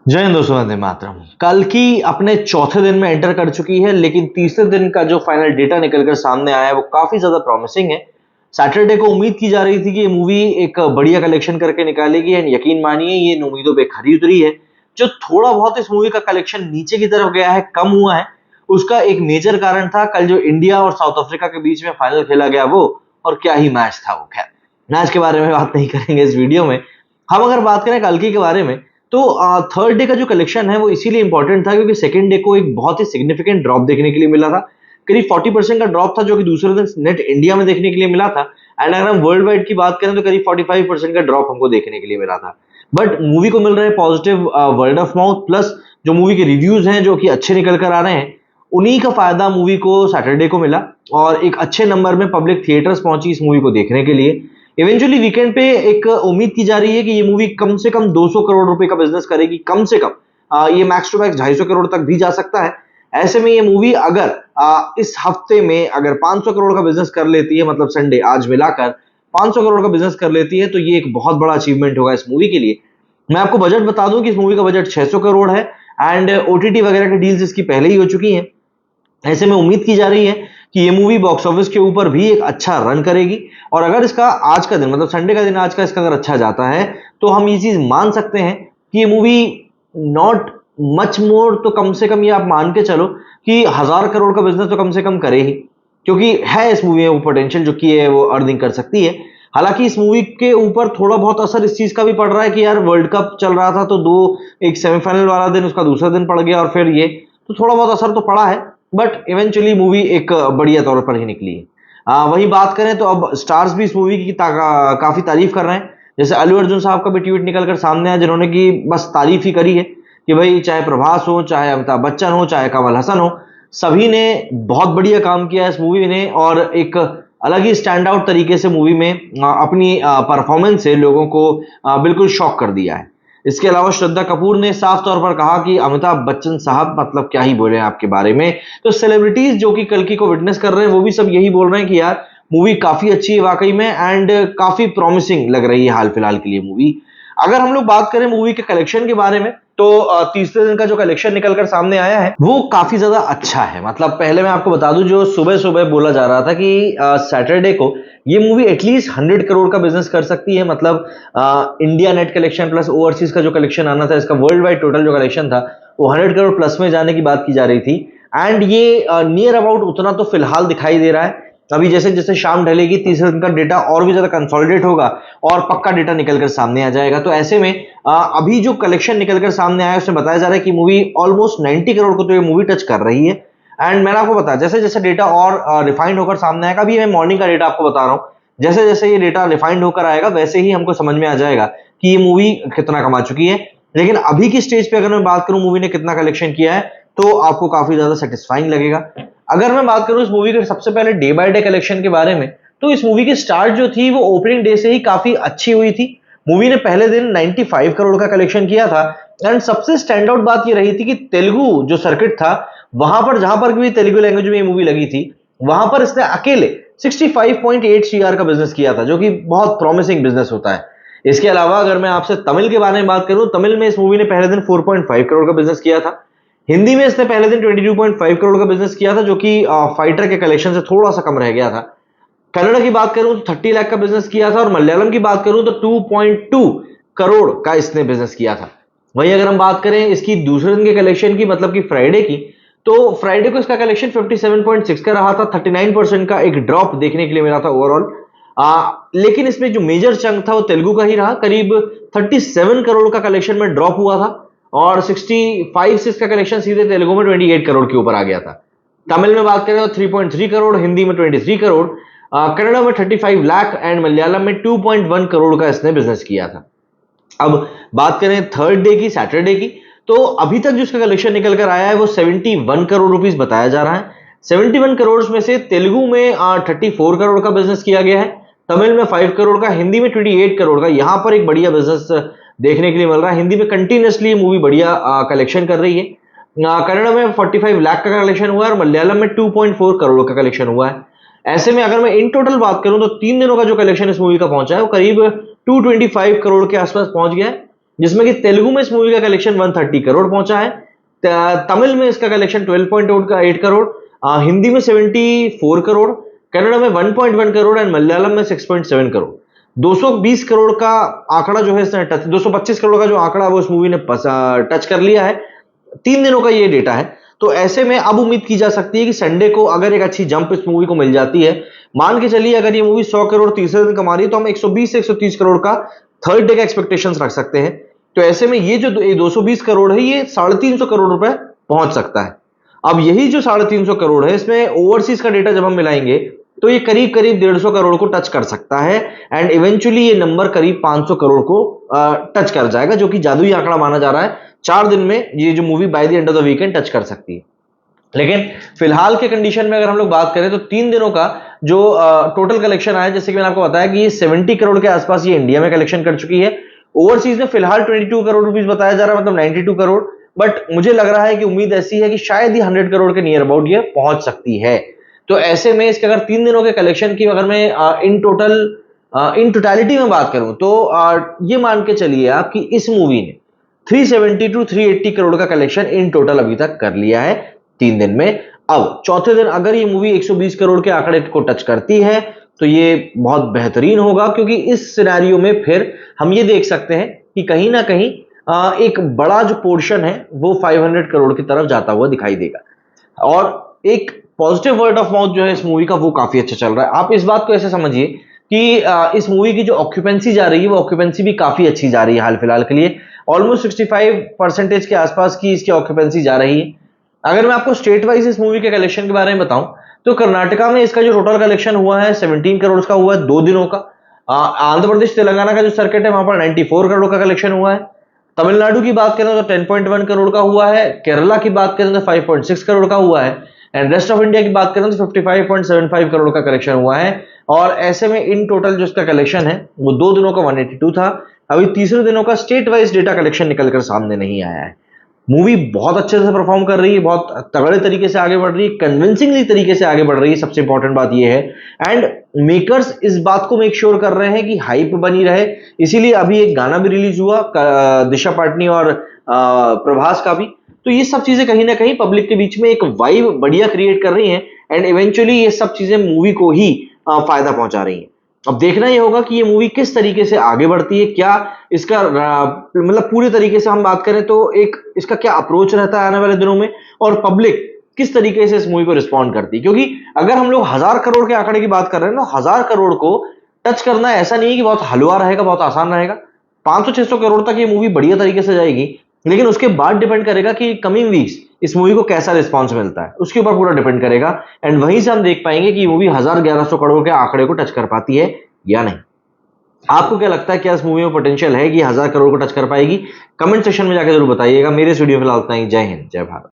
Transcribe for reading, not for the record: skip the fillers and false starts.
जय हिंद दोस्तों, वंदे मातरम। कल की अपने चौथे दिन में एंटर कर चुकी है, लेकिन तीसरे दिन का जो फाइनल डेटा निकलकर सामने आया है वो काफी ज्यादा प्रॉमिसिंग है। सैटरडे को उम्मीद की जा रही थी कि ये मूवी एक बढ़िया कलेक्शन करके निकालेगी एंड यकीन मानिए ये इन उम्मीदों पे खरी उतरी है। जो थोड़ा बहुत इस मूवी का कलेक्शन नीचे की तरफ गया है, कम हुआ है, उसका एक मेजर कारण था कल जो इंडिया और साउथ अफ्रीका के बीच में फाइनल खेला गया वो। और क्या ही मैच था वो। खैर, मैच के बारे में बात नहीं करेंगे इस वीडियो में। हम अगर बात करें कल की के बारे में, तो थर्ड डे का जो कलेक्शन है वो इसीलिए इंपॉर्टेंट था क्योंकि सेकंड डे को एक बहुत ही सिग्निफिकेंट ड्रॉप देखने के लिए मिला था। करीब 40% का ड्रॉप था जो कि दूसरे दिन नेट इंडिया में देखने के लिए मिला था। एंड अगर हम वर्ल्ड वाइड की बात करें तो करीब 45% का ड्रॉप हमको देखने के लिए मिला था। बट मूवी को मिल रहे positive word of mouth plus जो मूवी के रिव्यूज हैं जो कि अच्छे निकल कर आ रहे हैं, उन्हीं का फायदा मूवी को सैटरडे को मिला। और एक अच्छे नंबर में पब्लिक थिएटर्स पहुंची इस मूवी को देखने के लिए। इवेंचुअली वीकेंड पे एक उम्मीद की जा रही है कि ये मूवी कम से कम 200 करोड़ रुपए का बिजनेस करेगी, कम से कम। ये मैक्स टू मैक्स 250 करोड़ तक भी जा सकता है। ऐसे में ये मूवी अगर इस हफ्ते में अगर 500 करोड़ का बिजनेस कर लेती है, मतलब संडे आज मिलाकर 500 करोड़ का बिजनेस कर लेती है, तो ये एक बहुत बड़ा अचीवमेंट होगा इस मूवी के लिए। मैं आपको बजट बता दूं कि इस मूवी का बजट 600 करोड़ है एंड ओटीटी वगैरह की डील्स इसकी पहले ही हो चुकी हैं। ऐसे में उम्मीद की जा रही है कि ये मूवी बॉक्स ऑफिस के ऊपर भी एक अच्छा रन करेगी। और अगर इसका आज का दिन, मतलब संडे का दिन आज का इसका अगर अच्छा जाता है, तो हम ये चीज मान सकते हैं कि ये मूवी नॉट मच मोर, तो कम से कम ये आप मान के चलो कि 1000 करोड़ का बिजनेस तो कम से कम करे ही, क्योंकि है इस मूवी में वो पोटेंशियल जो कि है वो अर्निंग कर सकती है। हालांकि इस मूवी के ऊपर थोड़ा बहुत असर इस चीज का भी पड़ रहा है कि यार वर्ल्ड कप चल रहा था तो दो, एक सेमीफाइनल वाला दिन उसका दूसरा दिन पड़ गया और फिर ये, तो थोड़ा बहुत असर तो पड़ा है। बट इवेंचुअली मूवी एक बढ़िया तौर पर ही निकली है। वही बात करें तो अब स्टार्स भी इस मूवी की काफी तारीफ कर रहे हैं। जैसे अल्लू अर्जुन साहब का भी ट्वीट निकलकर सामने आया जिन्होंने की बस तारीफ ही करी है कि भाई चाहे प्रभास हो, चाहे अमिताभ बच्चन हो, चाहे कमल हसन हो, सभी ने बहुत बढ़िया काम किया इस मूवी ने और एक अलग ही स्टैंड आउट तरीके से मूवी में अपनी परफॉर्मेंस से लोगों को बिल्कुल शॉक कर दिया है। इसके अलावा श्रद्धा कपूर ने साफ तौर पर कहा कि अमिताभ बच्चन साहब मतलब क्या ही बोले आपके बारे में। तो सेलिब्रिटीज जो कि कल की को विटनेस कर रहे हैं वो भी सब यही बोल रहे हैं कि यार मूवी काफी अच्छी है वाकई में एंड काफी प्रॉमिसिंग लग रही है हाल फिलहाल के लिए मूवी। अगर हम लोग बात करें मूवी के कलेक्शन के बारे में, तो तीसरे दिन का जो कलेक्शन निकलकर सामने आया है वो काफी ज्यादा अच्छा है। मतलब पहले मैं आपको बता दूं, जो सुबह सुबह बोला जा रहा था कि सैटरडे को ये मूवी एटलीस्ट 100 करोड़ का बिजनेस कर सकती है। मतलब India net collection plus overseas का जो कलेक्शन आना था, इसका वर्ल्ड वाइड टोटल जो कलेक्शन था वो 100 करोड़ प्लस में जाने की बात की जा रही थी। एंड ये नियर अबाउट उतना तो फिलहाल दिखाई दे रहा है। अभी जैसे जैसे शाम ढलेगी तीसरे दिन का डेटा और भी ज्यादा कंसोलिडेट होगा और पक्का डेटा निकलकर सामने आ जाएगा। तो ऐसे में अभी जो कलेक्शन निकलकर सामने आया उसमें बताया जा रहा है कि मूवी ऑलमोस्ट 90 करोड़ को तो ये मूवी टच कर रही है। एंड मैंने आपको बताया जैसे जैसे डेटा और रिफाइंड होकर सामने आएगा, अभी मैं मॉर्निंग का डेटा आपको बता रहा हूँ, जैसे जैसे ये डेटा रिफाइंड होकर आएगा वैसे ही हमको समझ में आ जाएगा कि ये मूवी कितना कमा चुकी है। लेकिन अभी की स्टेज पे अगर मैं बात करूं मूवी ने कितना कलेक्शन किया है, तो आपको काफी ज्यादा सेटिस्फाइंग लगेगा। अगर मैं बात करूं इस मूवी के सबसे पहले डे बाय डे कलेक्शन के बारे में, तो इस मूवी की स्टार्ट जो थी वो ओपनिंग डे से ही काफी अच्छी हुई थी। मूवी ने पहले दिन 95 करोड़ का कलेक्शन किया था। एंड सबसे स्टैंड आउट बात ये रही थी कि तेलुगु जो सर्किट था, वहां पर जहां पर भी तेलुगु लैंग्वेज में ये मूवी लगी थी, वहां पर इसने अकेले 65.8 सीआर का बिजनेस किया था, जो कि बहुत प्रॉमिसिंग बिजनेस होता है। इसके अलावा अगर मैं आपसे तमिल के बारे में बात करूं, तमिल में इस मूवी ने पहले दिन 4.5 करोड़ का बिजनेस किया था। हिंदी में इसने पहले दिन 22.5 करोड़ का बिजनेस किया था, जो कि फाइटर के कलेक्शन से थोड़ा सा कम रह गया था। कन्नड़ की बात करूं तो 30 लाख का बिजनेस किया था और मलयालम की बात करूं तो 2.2 करोड़ का इसने बिजनेस किया था। वहीं अगर हम बात करें इसकी दूसरे दिन के कलेक्शन की, मतलब कि फ्राइडे की, तो फ्राइडे को इसका कलेक्शन 57.6 का रहा था। 39% का एक ड्रॉप देखने के लिए मिला था ओवरऑल। लेकिन इसमें जो मेजर चंक था वो तेलुगु का ही रहा। करीब 37 करोड़ का कलेक्शन में ड्रॉप हुआ था और 65 से इसका कलेक्शन सीधे तेलुगु में 28 करोड़ के ऊपर आ गया था। तमिल में बात करें तो 3.3 करोड़, हिंदी में 23 करोड़, कन्नड़ा में 35 लाख एंड मलयालम में 2.1 करोड़ का इसने बिजनेस किया था। अब बात करें थर्ड डे की, सैटरडे की, तो अभी तक जो इसका कलेक्शन निकल कर आया है वो 71 करोड़ रुपीस बताया जा रहा है। 71 करोड़ में से तेलुगु में 34 करोड़ का बिजनेस किया गया है, तमिल में 5 करोड़ का, हिंदी में 28 करोड़ का। यहां पर एक बढ़िया बिजनेस देखने के लिए मिल रहा है। हिंदी में कंटिन्यूसली मूवी बढ़िया कलेक्शन कर रही है। कन्नड़ा में 45 लाख का कलेक्शन हुआ है और मलयालम में 2.4 करोड़ का कलेक्शन हुआ है। ऐसे में अगर मैं इन टोटल बात करूं तो 3 दिनों का जो कलेक्शन इस मूवी का पहुंचा है वो करीब 225 करोड़ के आसपास पहुंच गया है, जिसमें कि तेलुगु में इस मूवी का कलेक्शन 130 करोड़ पहुंचा है, तमिल में इसका कलेक्शन 12.8 करोड़, हिंदी में 74 करोड़, कन्नड़ में 1.1 करोड़ एंड मलयालम में 6.7 करोड़। 220 करोड़ का आंकड़ा जो है इसने 225 करोड़ का जो आंकड़ा वो इस मूवी ने टच कर लिया है। 3 दिनों का ये डेटा है। तो ऐसे में अब उम्मीद की जा सकती है कि संडे को अगर एक अच्छी जंप इस मूवी को मिल जाती है, मान के चलिए अगर ये मूवी 100 करोड़ तीसरे दिन कमा रही है तो हम 120 से 130 करोड़ का थर्ड डे का एक्सपेक्टेशंस रख सकते हैं। तो ऐसे में ये जो 220 करोड़ है ये 350 करोड़ रुपए पहुंच सकता है। अब यही जो 350 करोड़ है इसमें ओवरसीज का डेटा जब हम मिलाएंगे तो ये करीब करीब 150 करोड़ को टच कर सकता है एंड इवेंचुअली ये नंबर करीब 500 करोड़ को टच कर जाएगा, जो कि जादुई आंकड़ा माना जा रहा है। 4 दिन में ये जो movie by the end of the weekend touch कर सकती है। लेकिन फिलहाल के कंडीशन में अगर हम लोग बात करें तो 3 दिनों का जो टोटल कलेक्शन आया, जैसे कि मैंने आपको बताया कि ये 70 करोड़ के आसपास ये इंडिया में कलेक्शन कर चुकी है। ओवरसीज में फिलहाल 22 करोड़ रुपीस बताया जा रहा है, मतलब 92 करोड़। बट मुझे लग रहा है कि उम्मीद ऐसी है कि शायद ही 100 करोड़ के नियर अबाउट ये पहुंच सकती है। तो ऐसे में इसके अगर 3 दिनों के कलेक्शन की अगर मैं इन टोटलिटी में बात करूं तो ये मान के चलिए आप कि इस मूवी ने 370 टू 380 करोड़ का कलेक्शन इन टोटल अभी तक कर लिया है 3 दिन में। अब चौथे दिन अगर ये मूवी 120 करोड़ के आंकड़े को टच करती है तो ये बहुत बेहतरीन होगा, क्योंकि इस सिनेरियो में फिर हम ये देख सकते हैं कि कहीं ना कहीं एक बड़ा जो पोर्शन है वो 500 करोड़ की तरफ जाता हुआ दिखाई देगा। और एक पॉजिटिव वर्ड ऑफ माउथ जो है इस मूवी का वो काफी अच्छा चल रहा है। आप इस बात को ऐसे समझिए कि इस मूवी की जो ऑक्यूपेंसी जा रही है वो ऑक्यूपेंसी भी काफी अच्छी जा रही है। हाल फिलहाल के लिए ऑलमोस्ट 65% के आसपास की इसकी ऑक्यूपेंसी जा रही है। अगर मैं आपको स्टेट वाइज इस मूवी के कलेक्शन के बारे में बताऊं तो कर्नाटका में इसका जो टोटल कलेक्शन हुआ है 17 करोड़ का हुआ है 2 दिनों का। आंध्र प्रदेश तेलंगाना का जो सर्किट है वहां पर 94 करोड़ का कलेक्शन हुआ है। तमिलनाडु की बात करें तो 10.1 करोड़ का हुआ है। केरला की बात करें तो 5.6 करोड़ का हुआ है एंड रेस्ट ऑफ इंडिया की बात करें तो 55.75 करोड़ का कलेक्शन हुआ है। और ऐसे में इन टोटल जो इसका कलेक्शन है वो 2 दिनों का 182 था। अभी तीसरे दिनों का स्टेट वाइज डेटा कलेक्शन निकलकर सामने नहीं आया है। मूवी बहुत अच्छे से परफॉर्म कर रही है, बहुत तगड़े तरीके से आगे बढ़ रही है, कन्विंसिंगली तरीके से आगे बढ़ रही है। सबसे इंपॉर्टेंट बात यह है एंड मेकर्स इस बात को मेक श्योर कर रहे हैं कि हाइप बनी रहे, इसीलिए अभी एक गाना भी रिलीज हुआ दिशा पाटनी और प्रभास का भी। तो ये सब चीजें कहीं ना कहीं पब्लिक के बीच में एक वाइब बढ़िया क्रिएट कर रही हैं एंड इवेंचुअली ये सब चीजें मूवी को ही फायदा पहुंचा रही हैं। अब देखना ये होगा कि ये मूवी किस तरीके से आगे बढ़ती है, क्या इसका मतलब पूरे तरीके से हम बात करें तो एक इसका क्या अप्रोच रहता है आने वाले दिनों में, और पब्लिक किस तरीके से इस मूवी को रिस्पॉन्ड करती है। क्योंकि अगर हम लोग 1000 करोड़ के आंकड़े की बात कर रहे हैं तो 1000 करोड़ को टच करना ऐसा नहीं है कि बहुत हलवा रहेगा, बहुत आसान रहेगा। 500-600 करोड़ तक ये मूवी बढ़िया तरीके से जाएगी, लेकिन उसके बाद डिपेंड करेगा कि कमिंग वीक्स इस मूवी को कैसा रिस्पॉन्स मिलता है, उसके ऊपर पूरा डिपेंड करेगा एंड वहीं से हम देख पाएंगे कि ये मूवी 1000-1100 करोड़ के आंकड़े को टच कर पाती है या नहीं। आपको क्या लगता है, क्या इस मूवी में पोटेंशियल है कि 1000 करोड़ को टच कर पाएगी? कमेंट सेक्शन में जाकर जरूर बताइएगा। मेरे इस वीडियो फिलहाल इतना ही। जय हिंद, जय भारत।